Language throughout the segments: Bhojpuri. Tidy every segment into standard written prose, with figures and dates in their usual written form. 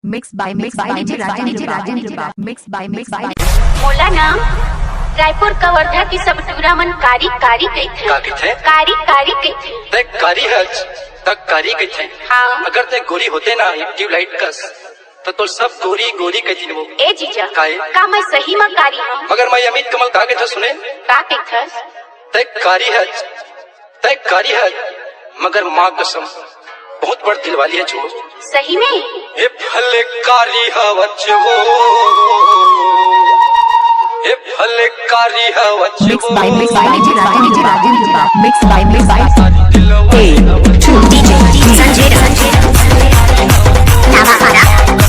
DJ Rajendra Babu. मोला नाम रायपुर कवर्धा की सब टूरा मन कारी कारी कहथे। का कहथे? कारी कारी कहथे। ते कारी हज तक कारी कहथे। हाँ। अगर ते गोरी होते ना ट्यूबलाइट कस तो सब गोरी गोरी कहती वो। ए जीजा काहे? का मैं सही में कारी हूँ? मगर मैं अमित कमल का कहथे सुने? का कहथस? ते कारी हज मगर माँ कसम बहुत बड़ दिल वाली है जो। सही में? ए फल कारी हवच वो, ए फल कारी हवच वो। DJ Rajendra Babu. Mixed by DJ Sanjay Navahara. DJ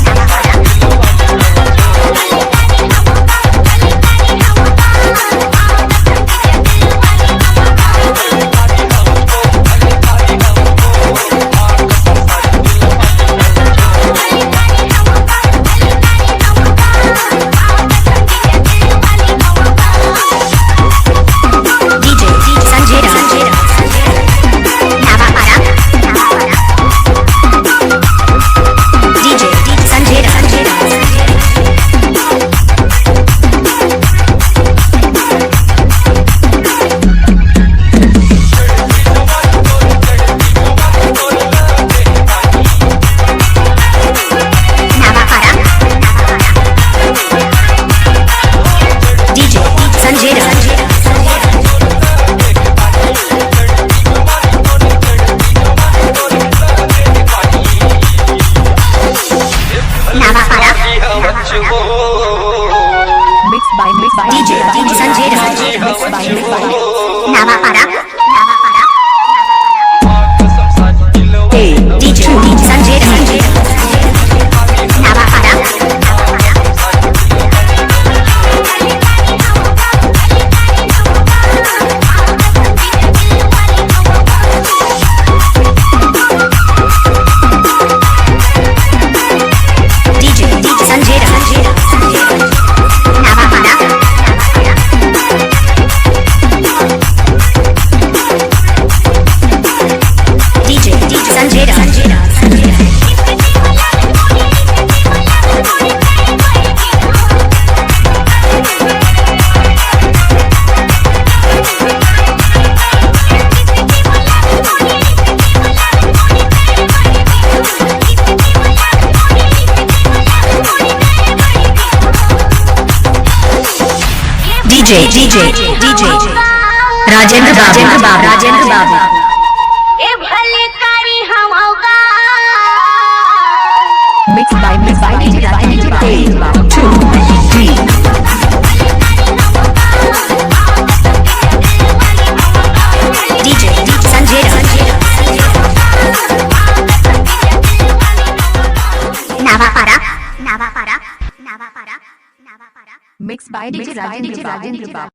Sanjay Navahara. DJ Sanjay Navahara. DJ Rajendra Babu. ए भले कारी हमौगा। Mixed by DJ Rajendra Babu. 2, 3. DJ Sanjay Navahara. Mixed by DJ Rajendra Babu.